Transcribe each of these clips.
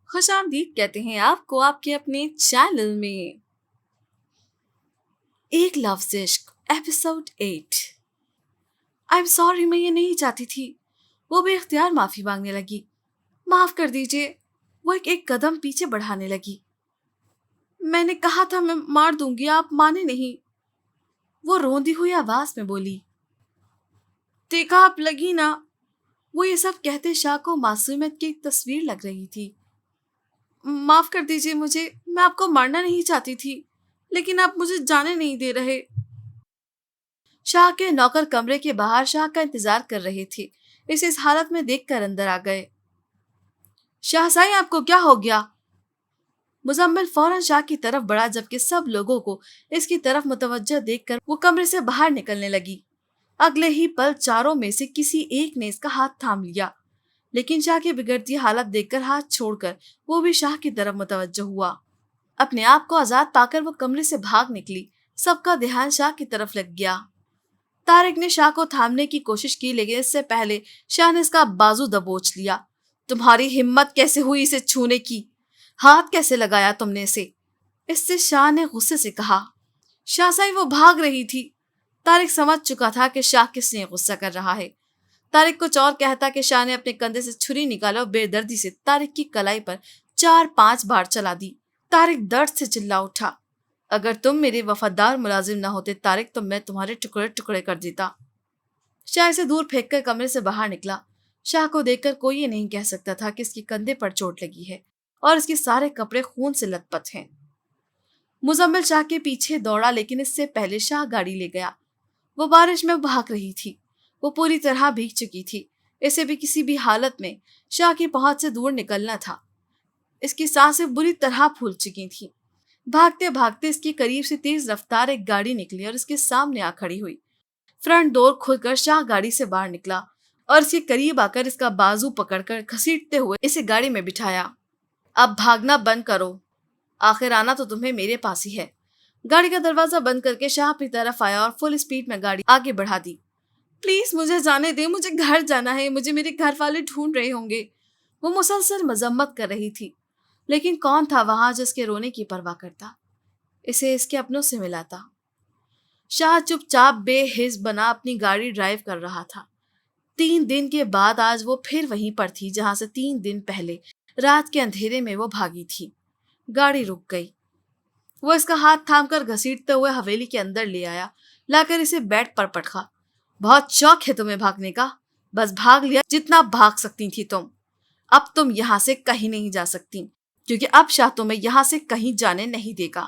خوش آمدید کہتے ہیں آپ کو آپ کے اپنے چینل میں ایک لفظ عشق ایپیسوڈ 8۔ آئی ایم سوری، میں یہ نہیں چاہتی تھی۔ وہ بے اختیار معافی مانگنے لگی۔ معاف کر دیجیے۔ وہ ایک قدم پیچھے بڑھانے لگی۔ میں نے کہا تھا میں مار دوں گی، آپ مانے نہیں۔ وہ روندی ہوئی آواز میں بولی۔ دیکھا آپ لگی نا۔ وہ یہ سب کہتے شاہ کو معصومیت کی ایک تصویر لگ رہی تھی۔ معاف کر دیجیے مجھے، میں آپ کو مارنا نہیں چاہتی تھی، لیکن آپ مجھے جانے نہیں دے رہے۔ شاہ کے نوکر کمرے کے باہر شاہ کا انتظار کر رہے تھے۔ اسے اس حالت میں دیکھ کر اندر آ گئے۔ شاہزائی، آپ کو کیا ہو گیا؟ مزمل فوراً شاہ کی طرف بڑھا، جبکہ سب لوگوں کو اس کی طرف متوجہ دیکھ کر وہ کمرے سے باہر نکلنے لگی۔ اگلے ہی پل چاروں میں سے کسی ایک نے اس کا ہاتھ تھام لیا، لیکن شاہ کی بگڑتی حالت دیکھ کر ہاتھ چھوڑ کر وہ بھی شاہ کی طرف متوجہ ہوا۔ اپنے آپ کو آزاد پا کر وہ کمرے سے بھاگ نکلی۔ سب کا دھیان شاہ کی طرف لگ گیا۔ طارق نے شاہ کو تھامنے کی کوشش کی، لیکن اس سے پہلے شاہ نے اس کا بازو دبوچ لیا۔ تمہاری ہمت کیسے ہوئی اسے چھونے کی؟ ہاتھ کیسے لگایا تم نے اسے؟ اس سے شاہ نے غصے سے کہا۔ شاہزائی، وہ بھاگ رہی تھی۔ طارق سمجھ چکا تھا کہ شاہ کس نے غصہ کر رہا ہے۔ طارق کچھ اور کہتا کہ شاہ نے اپنے کندھے سے چھری نکالا اور بے دردی سے طارق کی کلائی پر 4-5 بار چلا دی۔ طارق درد سے چلا اٹھا۔ اگر تم میرے وفادار ملازم نہ ہوتے طارق، تو میں تمہارے ٹکڑے ٹکڑے کر دیتا۔ شاہ اسے دور پھینک کر کمرے سے باہر نکلا۔ شاہ کو دیکھ کر کوئی یہ نہیں کہہ سکتا تھا کہ اس کے کندھے پر چوٹ لگی ہے اور اس کے سارے کپڑے خون سے لت پت ہیں۔ مزمل شاہ کے پیچھے دوڑا، لیکن اس سے پہلے شاہ گاڑی لے گیا۔ وہ بارش میں بھاگ رہی تھی۔ وہ پوری طرح بھیگ چکی تھی۔ اسے بھی کسی بھی حالت میں شاہ کی پہنچ سے دور نکلنا تھا۔ اس کی سانسیں بری طرح پھول چکی تھیں۔ بھاگتے بھاگتے اس کے قریب سے تیز رفتار ایک گاڑی نکلی اور اس کے سامنے آ کھڑی ہوئی۔ فرنٹ ڈور کھل کر شاہ گاڑی سے باہر نکلا اور اس کے قریب آ کر اس کا بازو پکڑ کر گھسیٹتے ہوئے اسے گاڑی میں بٹھایا۔ اب بھاگنا بند کرو، آخر آنا تو تمہیں میرے پاس ہی ہے۔ گاڑی کا دروازہ بند کر کے شاہ اپنی طرف آیا اور فل اسپیڈ میں گاڑی آگے بڑھا دی۔ پلیز مجھے جانے دے، مجھے گھر جانا ہے، مجھے میرے گھر والے ڈھونڈ رہے ہوں گے۔ وہ مسلسل مذمت کر رہی تھی، لیکن کون تھا وہاں جو اس کے رونے کی پرواہ کرتا، اسے اس کے اپنوں سے ملاتا۔ شاہ چپ چاپ بے حس بنا اپنی گاڑی ڈرائیو کر رہا تھا۔ 3 دن کے بعد آج وہ پھر وہیں پر تھی جہاں سے 3 دن پہلے رات کے اندھیرے میں وہ بھاگی تھی۔ گاڑی رک گئی۔ وہ اس کا ہاتھ تھام کر گھسیٹتے ہوئے حویلی کے اندر لے آیا، لا کر اسے بیڈ پر پٹکا۔ بہت شوق ہے تمہیں بھاگنے کا، بس بھاگ لیا جتنا بھاگ سکتی تھی تم۔ اب تم یہاں سے کہیں نہیں جا سکتی، کیونکہ اب شاہ تمہیں یہاں سے کہیں جانے نہیں دے گا۔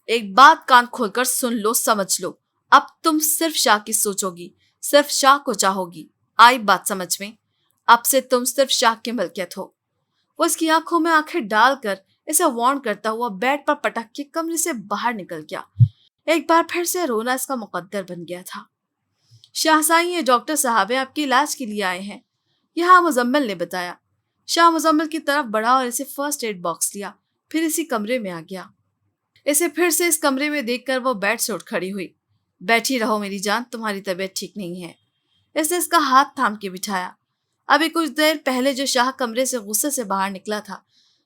ایک بات کان کھول کر سن لو، سمجھ لو، اب تم صرف شاہ کی سوچو گی، صرف شاہ کو چاہو گی۔ آئی بات سمجھ میں؟ اب سے تم صرف شاہ کی ملکیت ہو۔ وہ اس کی آنکھوں میں آنکھیں ڈال کر اسے وارن کرتا ہوا بیڈ پر پٹک کے کمرے سے باہر نکل گیا۔ ایک بار پھر سے رونا اس کا مقدر بن گیا تھا۔ شاہزائی، یہ ڈاکٹر صاحب ہیں، آپ کے علاج کے لیے آئے ہیں، یہاں مزمل نے بتایا۔ شاہ مزمل کی طرف بڑھا اور اسے فرسٹ ایڈ باکس لیا، پھر اسی کمرے میں آ گیا۔ اسے پھر سے اس کمرے میں دیکھ کر وہ بیڈ سے اٹھ کھڑی ہوئی۔ بیٹھی رہو میری جان، تمہاری طبیعت ٹھیک نہیں ہے۔ اس نے اس کا ہاتھ تھام کے بٹھایا۔ ابھی کچھ دیر پہلے جو شاہ کمرے سے غصے سے باہر نکلا تھا،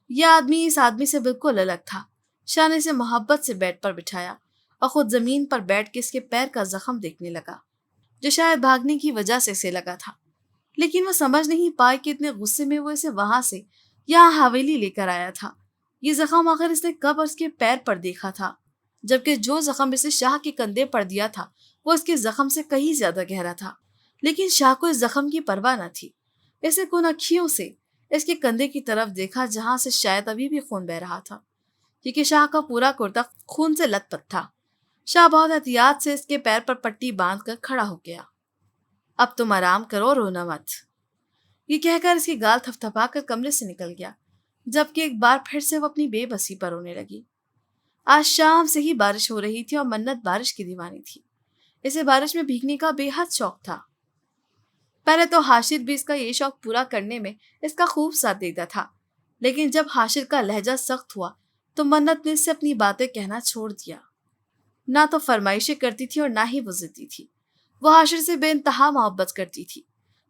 یہ آدمی اس آدمی سے بالکل الگ تھا۔ شاہ نے اسے محبت سے بیڈ پر بٹھایا اور خود زمین پر بیٹھ کے اس کے پیر کا زخم دیکھنے لگا، جو شاید بھاگنے کی وجہ سے اسے لگا تھا۔ لیکن وہ سمجھ نہیں پائی کہ اتنے غصے میں وہ اسے وہاں سے یہاں حویلی لے کر آیا تھا۔ یہ زخم آخر اس نے کب اس کے پیر پر دیکھا تھا، جبکہ جو زخم اسے شاہ کے کندھے پر دیا تھا وہ اس کے زخم سے کہیں زیادہ گہرا تھا۔ لیکن شاہ کو اس زخم کی پرواہ نہ تھی۔ اس نے کن اکھیوں سے اس کے کندھے کی طرف دیکھا، جہاں سے شاید ابھی بھی خون بہ رہا تھا، کیونکہ شاہ کا پورا کرتا خون سے لت پت تھا۔ شاہ بہت احتیاط سے اس کے پیر پر پٹی باندھ کر کھڑا ہو گیا۔ اب تم آرام کرو، رونا مت، یہ کہہ کر اس کی گال تھپتھپا کر کمرے سے نکل گیا، جبکہ ایک بار پھر سے وہ اپنی بے بسی پر رونے لگی۔ آج شام سے ہی بارش ہو رہی تھی اور منت بارش کی دیوانی تھی۔ اسے بارش میں بھیگنے کا بے حد شوق تھا۔ پہلے تو حاشر بھی اس کا یہ شوق پورا کرنے میں اس کا خوب ساتھ دیتا تھا، لیکن جب حاشر کا لہجہ سخت ہوا تو منت نے اس سے اپنی باتیں کہنا چھوڑ دیا۔ نہ تو فرمائشیں کرتی تھی اور نہ ہی وہ ضدی تھی۔ وہ حاشر سے بے انتہا محبت کرتی تھی۔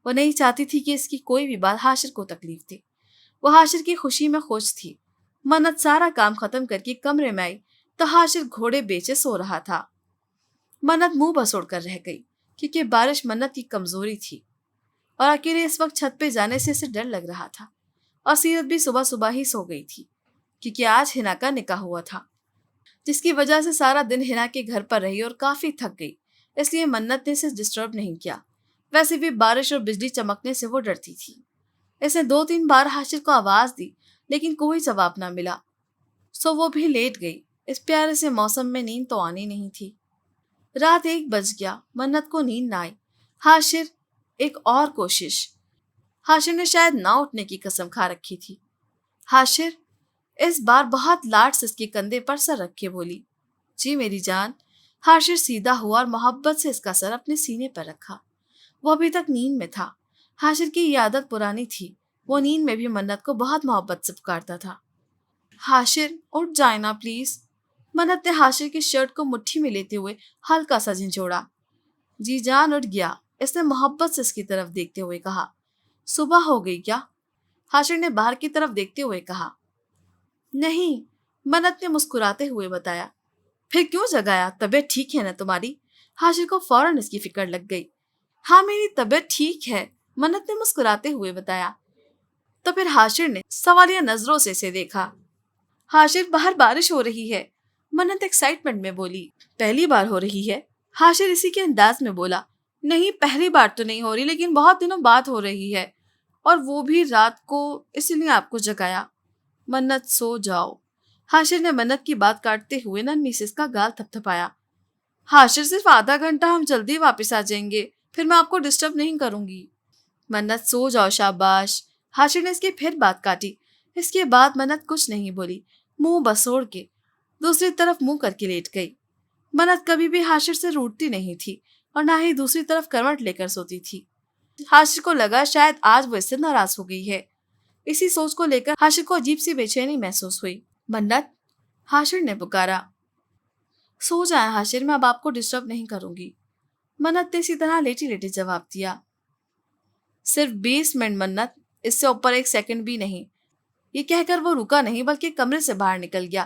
وہ نہیں چاہتی تھی کہ اس کی کوئی بھی بات حاشر کو تکلیف دے۔ وہ حاشر کی خوشی میں خوش تھی۔ منت سارا کام ختم کر کے کمرے میں آئی تو حاشر گھوڑے بیچے سو رہا تھا۔ منت منہ بسوڑ کر رہ گئی کیونکہ بارش منت کی کمزوری تھی اور اکیلے اس وقت چھت پہ جانے سے اسے ڈر لگ رہا تھا، اور سیرت بھی صبح صبح ہی سو گئی تھی کیونکہ آج ہنا کا نکاح ہوا تھا، جس کی وجہ سے سارا دن ہنا کے گھر پر رہی اور کافی تھک گئی، اس لیے منت نے اسے ڈسٹرب نہیں کیا۔ ویسے بھی بارش اور بجلی چمکنے سے وہ ڈرتی تھی۔ اس نے 2-3 بار حاشر کو آواز دی لیکن کوئی جواب نہ ملا، سو وہ بھی لیٹ گئی۔ اس پیارے سے موسم میں نیند تو آنی نہیں تھی۔ رات 1 بج گیا، منت کو نیند نہ آئی۔ حاشر ایک اور کوشش۔ حاشر نے شاید نہ اٹھنے کی قسم کھا رکھی تھی۔ حاشر اس بار بہت لاڈ سے اس کے کندھے پر سر رکھ کے بولی، جی میری جان۔ حاشر سیدھا ہوا اور محبت سے اس کا سر اپنے سینے پر رکھا۔ وہ ابھی تک نیند میں تھا۔ حاشر کی یہ عادت پرانی تھی، وہ نیند میں بھی منت کو بہت محبت سے پکارتا تھا۔ حاشر اٹھ جائے نا پلیز۔ منت نے حاشر کی شرٹ کو مٹھی میں لیتے ہوئے ہلکا سا جھنجھوڑا۔ جی جان اٹھ گیا، اس نے محبت سے اس کی طرف دیکھتے ہوئے کہا۔ صبح ہو گئی کیا؟ حاشر نے باہر کی طرف دیکھتے ہوئے کہا۔ نہیں، منت نے مسکراتے ہوئے بتایا۔ پھر کیوں جگایا؟ طبیعت ٹھیک ہے نا تمہاری؟ حاشر کو فوراً اس کی فکر لگ گئی۔ ہاں میری طبیعت ٹھیک ہے، منت نے مسکراتے ہوئے بتایا۔ تو پھر حاشر نے سوالیہ نظروں سے اسے دیکھا۔ حاشر باہر بارش ہو رہی ہے، منت ایکسائٹمنٹ میں بولی۔ پہلی بار ہو رہی ہے؟ حاشر اسی کے انداز میں بولا۔ نہیں پہلی بار تو نہیں ہو رہی، لیکن بہت دنوں بعد ہو رہی ہے، اور وہ بھی رات کو، اسی لیے آپ کو جگایا۔ منت سو جاؤ۔ حاشر نے منت کی بات کاٹتے ہوئے نرمی سے اس کا گال تھپتھپایا۔ حاشر صرف آدھا گھنٹہ، ہم جلدی واپس آ جائیں گے، پھر میں آپ کو ڈسٹرب نہیں کروں گی۔ منت سو جاؤ، شاباش۔ حاشر نے اس کی پھر بات کاٹی۔ اس کے بعد منت کچھ نہیں بولی، منہ بسوڑ کے دوسری طرف منہ کر کے لیٹ گئی۔ منت کبھی بھی حاشر سے روٹتی نہیں تھی اور نہ ہی دوسری طرف کروٹ لے کر سوتی تھی۔ حاشر کو لگا شاید آج وہ اس سے ناراض ہو گئی ہے۔ اسی سوچ کو لے کر حاشر کو عجیب سی بے چینی محسوس ہوئی۔ منت، حاشر نے پکارا۔ سو جائیں حاشر، میں اب آپ کو ڈسٹرب نہیں کروں گی۔ منت نے اسی طرح لیٹی لیٹی جواب دیا۔ صرف 20 منٹ منت، اس سے اوپر 1 سیکنڈ بھی نہیں۔ یہ کہہ کر وہ رکا نہیں بلکہ کمرے سے باہر نکل گیا۔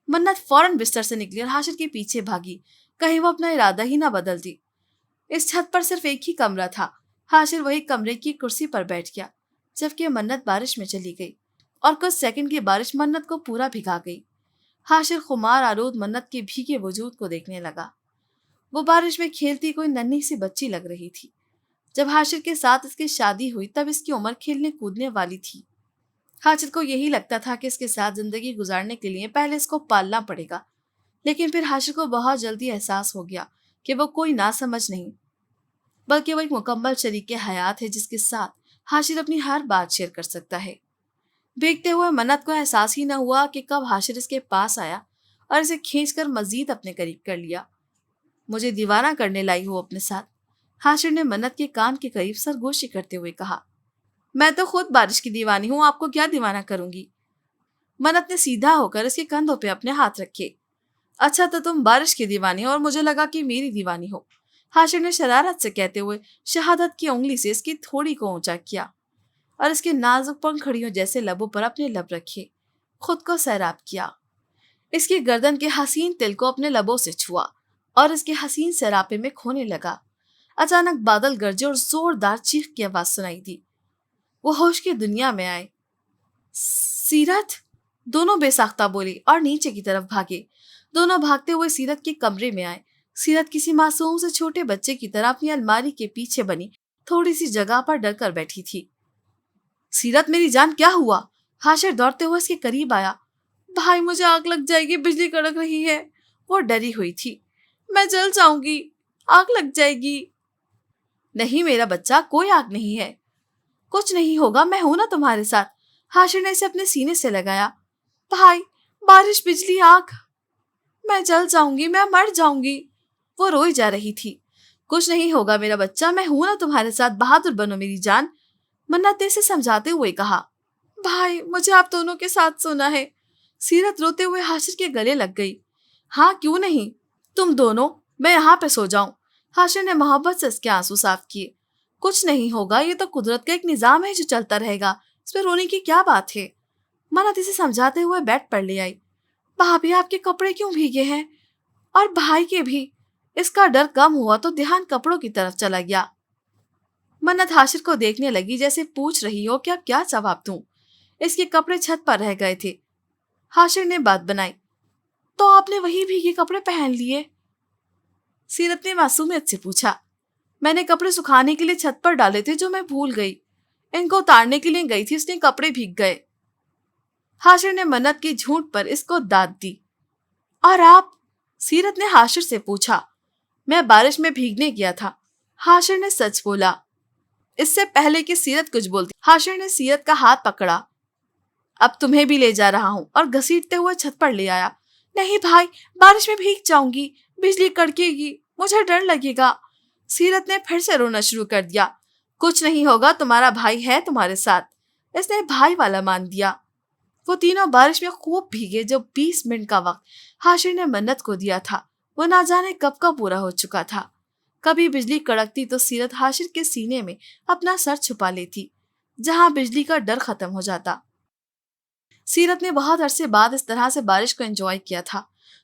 منت فوراً بستر سے نکلی اور حاشر کے پیچھے بھاگی، کہیں وہ اپنا ارادہ ہی نہ بدل دی۔ اس چھت پر صرف ایک ہی کمرہ تھا۔ حاشر وہی کمرے کی کرسی پر بیٹھ گیا، جبکہ منت بارش میں چلی گئی، اور کچھ سیکنڈ کی بارش منت کو پورا بھگا گئی۔ حاشر خمار آلود منت کے بھیگے وجود کو دیکھنے لگا۔ وہ بارش میں کھیلتی کوئی ننھی سی بچی لگ رہی تھی۔ جب حاشر کے ساتھ اس کی شادی ہوئی تب اس کی عمر کھیلنے کودنے والی تھی۔ حاشر کو یہی لگتا تھا کہ اس کے ساتھ زندگی گزارنے کے لیے پہلے اس کو پالنا پڑے گا، لیکن پھر حاشر کو بہت جلدی احساس ہو گیا کہ وہ کوئی ناسمجھ نہیں، بلکہ وہ ایک مکمل شریک حیات ہے جس کے ساتھ حاشر اپنی ہر بات شیئر کر سکتا ہے۔ بھیگتے ہوئے منت کو احساس ہی نہ ہوا کہ کب حاشر اس کے پاس آیا اور اسے کھینچ کر مزید اپنے قریب کر لیا۔ مجھے دیوانہ کرنے لائی ہو اپنے ساتھ، حاشر نے منت کے کان کے قریب سرگوشی کرتے ہوئے کہا۔ میں تو خود بارش کی دیوانی ہوں، آپ کو کیا دیوانہ کروں گی؟ منت نے سیدھا ہو کر اس کے کندھوں پہ اپنے ہاتھ رکھے۔ اچھا تو تم بارش کی دیوانی ہو اور مجھے لگا کہ میری دیوانی ہو، حاشر نے شرارت سے کہتے ہوئے شہادت کی انگلی سے اس کی تھوڑی کو اونچا کیا اور اس کے نازک پنکھڑیوں جیسے لبوں پر اپنے لب رکھے، خود کو سیراب کیا۔ اس کی گردن کے حسین تل کو اپنے لبوں سے چھوا اور اس کے حسین سراپے میں کھونے لگا۔ اچانک بادل گرجے اور زوردار چیخ کی آواز سنائی دی۔ وہ ہوش کی دنیا میں آئے۔ سیرت! دونوں بے ساختہ بولی اور نیچے کی طرف بھاگے۔ دونوں بھاگتے ہوئے سیرت کے کمرے میں آئے۔ سیرت کسی معصوم سے چھوٹے بچے کی طرح اپنی الماری کے پیچھے بنی تھوڑی سی جگہ پر ڈر کر بیٹھی تھی۔ سیرت میری جان، کیا ہوا؟ حاشر دوڑتے ہوئے اس کے قریب آیا۔ بھائی مجھے آگ لگ جائے گی، بجلی کڑک رہی ہے۔ وہ ڈری ہوئی تھی۔ میں جل جاؤں گی، آگ لگ جائے گی۔ نہیں میرا بچہ، کوئی آگ نہیں ہے، کچھ نہیں ہوگا، میں ہوں نا تمہارے ساتھ۔ حاشر نے اسے اپنے سینے سے لگایا۔ بھائی، بارش، بجلی، آگ، میں جل جاؤں گی، میں مر جاؤں گی۔ وہ روئی جا رہی تھی۔ کچھ نہیں ہوگا میرا بچہ، میں ہوں نا تمہارے ساتھ، بہادر بنو میری جان، منت نے اسے سمجھاتے ہوئے کہا۔ بھائی مجھے آپ دونوں کے ساتھ سونا ہے۔ سیرت روتے ہوئے حاشر کے گلے لگ گئی۔ ہاں کیوں نہیں، تم دونوں، میں یہاں پہ سو جاؤں۔ حاشر نے محبت سے اس کے آنسو صاف کیے۔ کچھ نہیں ہوگا، یہ تو قدرت کا ایک نظام ہے جو چلتا رہے گا، اس پہ رونے کی کیا بات ہے؟ منت اسے سمجھاتے ہوئے بیڈ پر لے آئی۔ بھابھی آپ کے کپڑے کیوں بھیگے ہیں؟ اور بھائی کے بھی۔ اس کا ڈر کم ہوا تو دھیان کپڑوں کی طرف چلا گیا۔ منت حاشر کو دیکھنے لگی جیسے پوچھ رہی ہو کہ اب کیا جواب دوں۔ اس کے کپڑے چھت پر رہ گئے تھے۔ حاشر نے بات بنائی، تو آپ نے وہی بھیگے کپڑے پہن لیے؟ سیرت نے معصومیت سے پوچھا۔ میں نے کپڑے سکھانے کے لیے چھت پر ڈالے تھے جو میں بھول گئی۔ ان کو اتارنے کے لیے گئی تھی، اس نے کپڑے بھیگ گئے۔ حاشر نے منت کی جھوٹ پر اس کو داد دی۔ اور آپ؟ سیرت نے حاشر سے پوچھا۔ میں بارش میں بھیگنے گیا تھا۔ حاشر نے سچ بولا۔ اس سے پہلے کہ سیرت کچھ بولتی، حاشر نے سیرت کا ہاتھ پکڑا۔ اب تمہیں بھی لے جا رہا ہوں، اور گھسیٹتے ہوئے چھت پر لے آیا۔ نہیں بھائی، بارش میں بھیگ جاؤں گی، بجلی کڑکے گی، مجھے ڈر لگے گا۔ سیرت نے پھر سے رونا شروع کر دیا۔ کچھ نہیں ہوگا، تمہارا بھائی ہے تمہارے ساتھ۔ اس نے بھائی والا مان دیا۔ وہ تینوں بارش میں خوب بھیگے۔ جو 20 منٹ کا وقت حاشر نے منت کو دیا تھا وہ نہ جانے کب کا پورا ہو چکا تھا۔ کبھی بجلی کڑکتی تو سیرت حاشر کے سینے میں اپنا سر چھپا لیتی، جہاں بجلی کا ڈر ختم ہو جاتا۔ سیرت نے بہت عرصے بعد اس طرح سے بارش کو انجوائے کیا تھا۔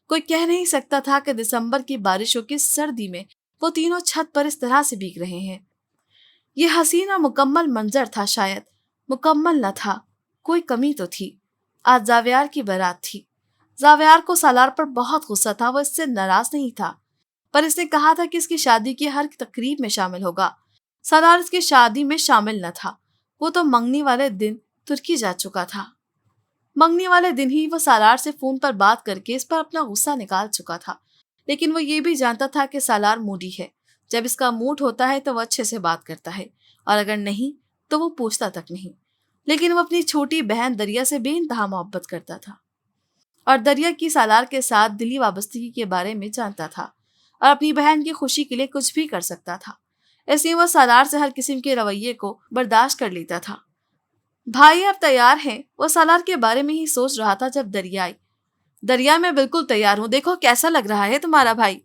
کوئی کہہ نہیں سکتا تھا کہ دسمبر کی بارشوں کی سردی میں وہ تینوں چھت پر اس طرح سے بھیگ رہے ہیں۔ یہ حسین اور مکمل منظر تھا، شاید مکمل نہ تھا، کوئی کمی تو تھی۔ آج زاویار کی بارات تھی۔ زاویار کو سالار پر بہت غصہ تھا، وہ اس سے ناراض نہیں تھا، پر اس نے کہا تھا کہ اس کی شادی کی ہر تقریب میں شامل ہوگا۔ سالار اس کی شادی میں شامل نہ تھا، وہ تو منگنی والے دن ترکی جا چکا تھا۔ منگنی والے دن ہی وہ سالار سے فون پر بات کر کے اس پر اپنا غصہ نکال چکا تھا، لیکن وہ یہ بھی جانتا تھا کہ سالار موڈی ہے۔ جب اس کا موڈ ہوتا ہے تو وہ اچھے سے بات کرتا ہے، اور اگر نہیں تو وہ پوچھتا تک نہیں۔ لیکن وہ اپنی چھوٹی بہن دریا سے بے انتہا محبت کرتا تھا، اور دریا کی سالار کے ساتھ دلی وابستگی کے بارے میں جانتا تھا، اور اپنی بہن کی خوشی کے لیے کچھ بھی کر سکتا تھا۔ اس لیے وہ سالار سے ہر قسم کے رویے کو برداشت کر لیتا تھا۔ بھائی اب تیار ہیں؟ وہ سالار کے بارے میں ہی سوچ رہا تھا جب دریا آئی۔ دریا میں بالکل تیار ہوں، دیکھو کیسا لگ رہا ہے تمہارا بھائی،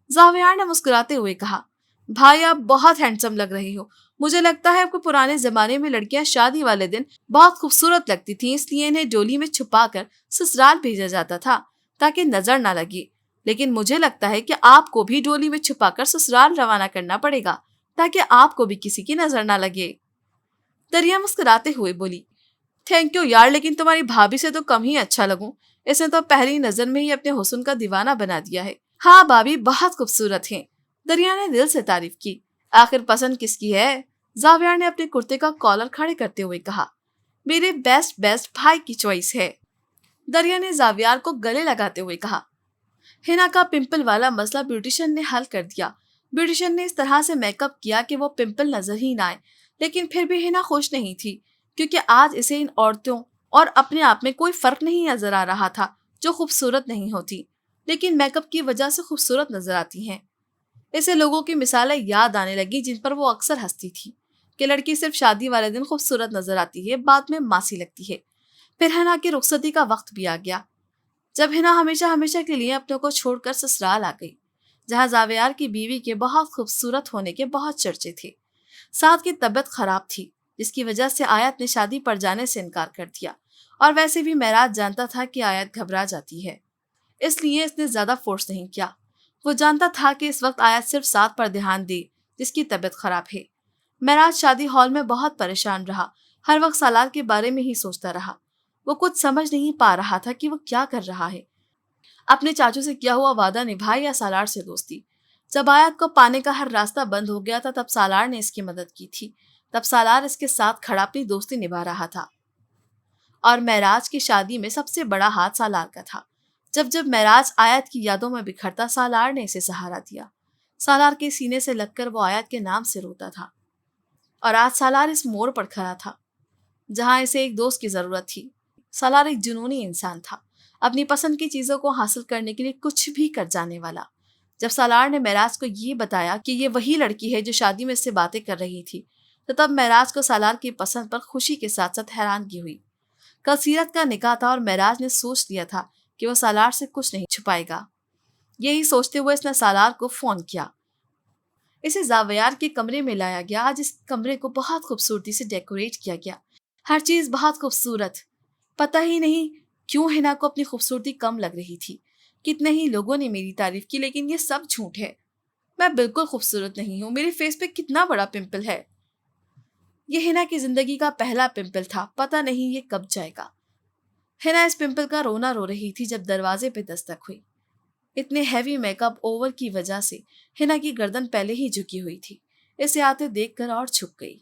زاویار نے مسکراتے ہوئے کہا۔ بھائی آپ بہت ہینڈسم لگ رہی ہو۔ مجھے لگتا ہے کہ پرانے زمانے میں لڑکیاں شادی والے دن بہت خوبصورت لگتی تھیں، اس لیے انہیں ڈولی میں چھپا کر سسرال بھیجا جاتا تھا تاکہ نظر نہ لگے۔ لیکن مجھے لگتا ہے کہ آپ کو بھی ڈولی میں چھپا کر سسرال روانہ کرنا پڑے گا تاکہ آپ کو بھی کسی کی نظر نہ لگے۔ دریا مسکراتے ہوئے بولی، تھینک یو یار، لیکن تمہاری بھابھی سے تو کم ہی اچھا لگوں۔ اس نے تو پہلی نظر میں ہی اپنے حسن کا دیوانہ بنا دیا ہے۔ ہاں بھابھی بہت خوبصورت ہیں، دریا نے دل سے تعریف کی۔ آخر پسند کس کی ہے؟ زاویار نے اپنے کرتے کا کالر کھڑے کرتے ہوئے کہا۔ میرے بیسٹ بھائی کی چوائس ہے، دریا نے زاویار کو گلے لگاتے ہوئے کہا۔ ہنا کا پمپل والا مسئلہ بیوٹیشن نے حل کر دیا۔ بیوٹیشن نے اس طرح سے میک اپ کیا کہ وہ پمپل نظر ہی نہ آئے، لیکن پھر بھی ہنا خوش نہیں تھی، کیونکہ آج اسے ان عورتوں اور اپنے آپ میں کوئی فرق نہیں نظر آ رہا تھا جو خوبصورت نہیں ہوتی، لیکن میک اپ کی وجہ سے خوبصورت نظر آتی ہیں۔ اسے لوگوں کی مثالیں یاد آنے لگی جن پر وہ اکثر ہنستی تھی کہ لڑکی صرف شادی والے دن خوبصورت نظر آتی ہے، بعد میں ماسی لگتی ہے۔ پھر ہنا کی رخصتی کا وقت بھی آ گیا، جب ہنا ہمیشہ کے لیے اپنوں کو چھوڑ کر سسرال آ گئی، جہاں زاویار کی بیوی کے بہت خوبصورت ہونے کے بہت چرچے تھے۔ ساتھ کی طبیعت خراب تھی، جس کی وجہ سے آیت نے شادی پر جانے سے انکار کر دیا، اور ویسے بھی معراج جانتا تھا کہ آیت گھبرا جاتی ہے، اس لیے اس نے زیادہ فورس نہیں کیا۔ وہ جانتا تھا کہ اس وقت آیت صرف ساتھ پر دھیان دے جس کی طبیعت خراب ہے۔ معراج شادی ہال میں بہت پریشان رہا، ہر وقت سالار کے بارے میں ہی سوچتا رہا۔ وہ کچھ سمجھ نہیں پا رہا تھا کہ وہ کیا کر رہا ہے، اپنے چاچو سے کیا ہوا وعدہ نبھائے یا سالار سے دوستی۔ جب آیت کو پانے کا ہر راستہ بند ہو گیا تھا تب سالار نے اس کی مدد کی تھی، تب سالار اس کے ساتھ کھڑا اپنی دوستی نبھا رہا تھا، اور معراج کی شادی میں سب سے بڑا ہاتھ سالار کا تھا۔ جب معراج آیت کی یادوں میں بکھرتا، سالار نے اسے سہارا دیا۔ سالار کے سینے سے لگ کر وہ آیت کے نام سے روتا تھا، اور آج سالار اس موڑ پر کھڑا تھا جہاں اسے ایک دوست کی ضرورت تھی۔ سالار ایک جنونی انسان تھا، اپنی پسند کی چیزوں کو حاصل کرنے کے لیے کچھ بھی کر جانے والا۔ جب سالار نے معراج کو یہ بتایا کہ یہ وہی لڑکی ہے جو شادی میں اس سے باتیں کر رہی تھی، تو تب معراج کو سالار کی پسند پر خوشی کے ساتھ ساتھ حیرانگی ہوئی۔ کل سیرت کا نکاح تھا اور معراج نے سوچ لیا تھا کہ وہ سالار سے کچھ نہیں چھپائے گا۔ یہی سوچتے ہوئے اس نے سالار کو فون کیا۔ اسے زاویار کے کمرے میں لایا گیا۔ آج اس کمرے کو بہت خوبصورتی سے ڈیکوریٹ کیا گیا۔ ہر چیز بہت خوبصورت. پتہ ہی نہیں کیوں ہنا کو اپنی خوبصورتی کم لگ رہی تھی. کتنے ہی لوگوں نے میری تعریف کی لیکن یہ سب جھوٹ ہے. میں بالکل خوبصورت نہیں ہوں. میرے فیس پہ کتنا بڑا پمپل ہے. یہ ہنا کی زندگی کا پہلا پمپل تھا. پتہ نہیں یہ کب جائے گا. ہنا اس پمپل کا رونا رو رہی تھی جب دروازے پہ دستک ہوئی. اتنے ہیوی میک اپ اوور کی وجہ سے ہنا کی گردن پہلے ہی جھکی ہوئی تھی. اسے آتے دیکھ کر اور چھپ گئی.